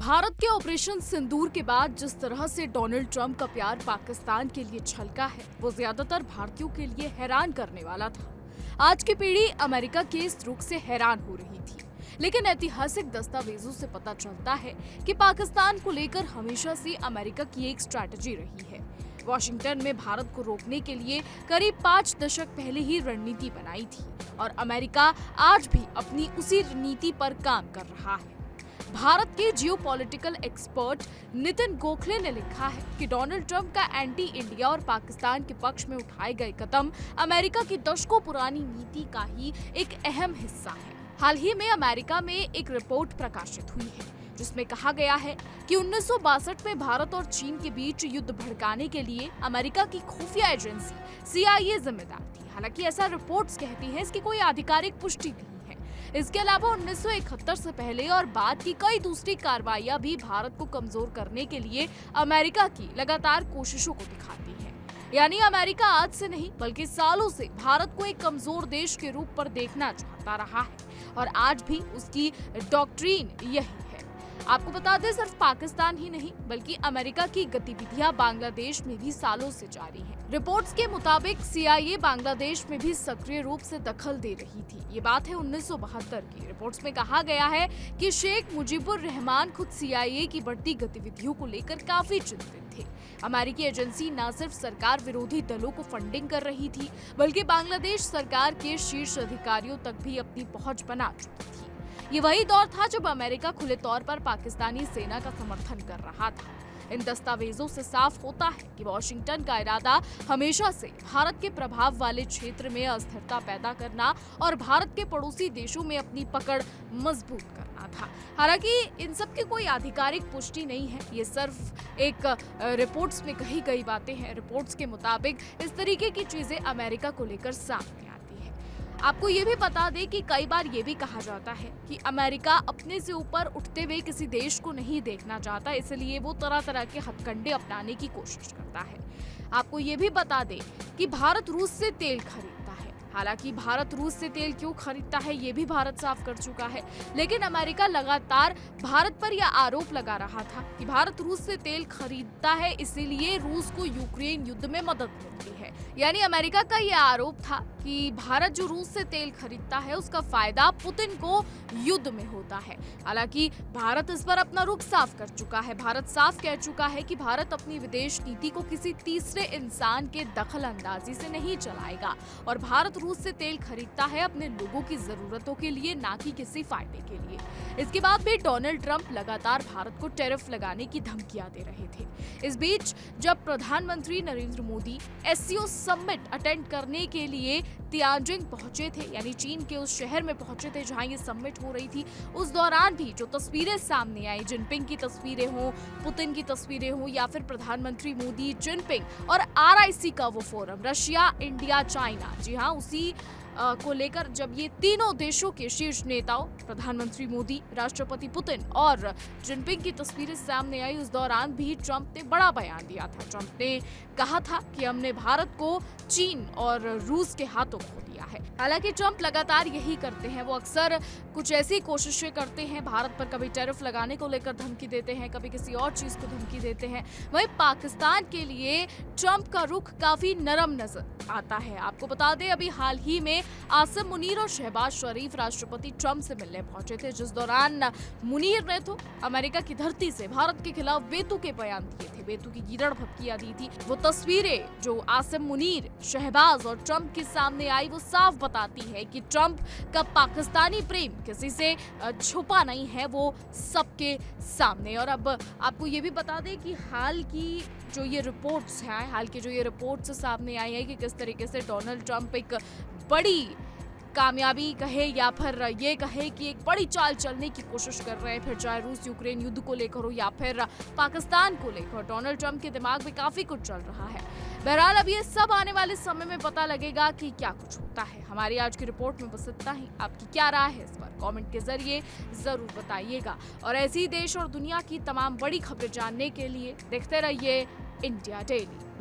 भारत के ऑपरेशन सिंदूर के बाद जिस तरह से डोनाल्ड ट्रंप का प्यार पाकिस्तान के लिए छलका है, वो ज्यादातर भारतीयों के लिए हैरान करने वाला था। आज की पीढ़ी अमेरिका के इस रुख से हैरान हो रही थी, लेकिन ऐतिहासिक दस्तावेजों से पता चलता है कि पाकिस्तान को लेकर हमेशा से अमेरिका की एक स्ट्रैटेजी रही है। वॉशिंगटन में भारत को रोकने के लिए करीब 5 दशक पहले ही रणनीति बनाई थी और अमेरिका आज भी अपनी उसी रणनीति पर काम कर रहा है। भारत के जियोपॉलिटिकल एक्सपर्ट नितिन गोखले ने लिखा है कि डोनाल्ड ट्रंप का एंटी इंडिया और पाकिस्तान के पक्ष में उठाए गए कदम अमेरिका की दशकों पुरानी नीति का ही एक अहम हिस्सा है। हाल ही में अमेरिका में एक रिपोर्ट प्रकाशित हुई है जिसमें कहा गया है कि 1962 में भारत और चीन के बीच युद्ध भड़काने के लिए अमेरिका की खुफिया एजेंसी CIA जिम्मेदार थी। हालांकि ऐसा रिपोर्ट्स कहती हैं, इसकी कोई आधिकारिक पुष्टि नहीं है। इसके अलावा 1971 से पहले और बाद की कई दूसरी कार्रवाइयां भी भारत को कमजोर करने के लिए अमेरिका की लगातार कोशिशों को दिखाती है। यानी अमेरिका आज से नहीं बल्कि सालों से भारत को एक कमजोर देश के रूप पर देखना चाहता रहा है और आज भी उसकी डॉक्ट्रिन यही है। आपको बता दें, सिर्फ पाकिस्तान ही नहीं बल्कि अमेरिका की गतिविधियां बांग्लादेश में भी सालों से जारी हैं। रिपोर्ट्स के मुताबिक CIA बांग्लादेश में भी सक्रिय रूप से दखल दे रही थी। ये बात है 1972 की। रिपोर्ट्स में कहा गया है कि शेख मुजीबुर रहमान खुद CIA की बढ़ती गतिविधियों को लेकर काफी चिंतित थे। अमेरिकी एजेंसी न सिर्फ सरकार विरोधी दलों को फंडिंग कर रही थी बल्कि बांग्लादेश सरकार के शीर्ष अधिकारियों तक भी अपनी पहुंच बना चुकी थी। ये वही दौर था जब अमेरिका खुले तौर पर पाकिस्तानी सेना का समर्थन कर रहा था। इन दस्तावेजों से साफ होता है कि वॉशिंगटन का इरादा हमेशा से भारत के प्रभाव वाले क्षेत्र में अस्थिरता पैदा करना और भारत के पड़ोसी देशों में अपनी पकड़ मजबूत करना था। हालांकि इन सब की कोई आधिकारिक पुष्टि नहीं है, ये सिर्फ एक रिपोर्ट्स में कही गई बातें हैं। रिपोर्ट्स के मुताबिक इस तरीके की चीजें अमेरिका को लेकर सामने आती है। आपको ये भी बता दें कि कई बार ये भी कहा जाता है कि अमेरिका अपने से ऊपर उठते हुए किसी देश को नहीं देखना चाहता, इसलिए वो तरह तरह के हथकंडे अपनाने की कोशिश करता है। आपको ये भी बता दें कि भारत रूस से तेल खरीदता है। हालांकि भारत रूस से तेल क्यों खरीदता है ये भी भारत साफ कर चुका है, लेकिन अमेरिका लगातार भारत पर यह आरोप लगा रहा था कि भारत रूस से तेल खरीदता है, इसीलिए रूस को यूक्रेन युद्ध में मदद मिलती है। यानी अमेरिका का यह आरोप था कि भारत जो रूस से तेल खरीदता है उसका फायदा पुतिन को युद्ध में होता है। हालांकि भारत इस पर अपना रुख साफ कर चुका है। भारत साफ कह चुका है कि भारत अपनी विदेश नीति को किसी तीसरे इंसान के दखल अंदाजी से नहीं चलाएगा और भारत रूस से तेल खरीदता है अपने लोगों की जरूरतों के लिए, ना कि किसी फायदे के लिए। इसके बाद भी डोनाल्ड ट्रंप लगातार भारत को टैरिफ लगाने की धमकियां दे रहे थे। इस बीच जब प्रधानमंत्री Narendra Modi SCO summit attend करने के लिए तियानजिंग पहुंचे थे, यानी चीन के उस शहर में पहुंचे थे जहां ये समिट हो रही थी, उस दौरान भी जो तस्वीरें सामने आई, जिनपिंग की तस्वीरें हों, पुतिन की तस्वीरें हों या फिर प्रधानमंत्री मोदी, जिनपिंग और RIC का वो फोरम, रशिया, इंडिया, चाइना, जी हाँ, उसी को लेकर जब ये तीनों देशों के शीर्ष नेताओं प्रधानमंत्री मोदी, राष्ट्रपति पुतिन और जिनपिंग की तस्वीरें सामने आई, उस दौरान भी ट्रंप ने बड़ा बयान दिया था। ट्रंप ने कहा था कि हमने भारत को चीन और रूस के हाथों खो दिया है। हालांकि ट्रंप लगातार यही करते हैं, वो अक्सर कुछ ऐसी कोशिशें करते हैं भारत पर, कभी टैरिफ लगाने को लेकर धमकी देते हैं, कभी किसी और चीज को धमकी देते हैं। वहीं पाकिस्तान के लिए ट्रंप का रुख काफी नरम नजर आता है। आपको बता दें, अभी हाल ही में आसिम मुनीर और शहबाज शरीफ राष्ट्रपति ट्रंप से मिलने पहुंचे थे, जिस दौरान मुनीर ने तो अमेरिका की धरती से भारत के खिलाफ बेतुके बयान दिए थे, बेतु की गिरड़ भपकियां दी थी। वो तस्वीरें जो आसिम मुनीर, शहबाज और ट्रंप के सामने आई, वो साफ बताती है कि ट्रंप का पाकिस्तानी प्रेम किसी से छुपा नहीं है, वो सबके सामने। और अब आपको ये भी बता दें कि हाल की जो ये रिपोर्ट्स सामने आई है कि किस तरीके से डोनाल्ड ट्रंप एक बड़ी कामयाबी कहे या फिर ये कहे कि एक बड़ी चाल चलने की कोशिश कर रहे हैं, फिर चाहे रूस यूक्रेन युद्ध को लेकर हो या फिर पाकिस्तान को लेकर। डोनाल्ड ट्रंप के दिमाग में काफी कुछ चल रहा है। बहरहाल अब ये सब आने वाले समय में पता लगेगा कि क्या कुछ होता है। हमारी आज की रिपोर्ट में बस इतना ही। आपकी क्या राय है इस पर कमेंट के जरिए जरूर बताइएगा और ऐसी देश और दुनिया की तमाम बड़ी खबरें जानने के लिए देखते रहिए इंडिया डेली।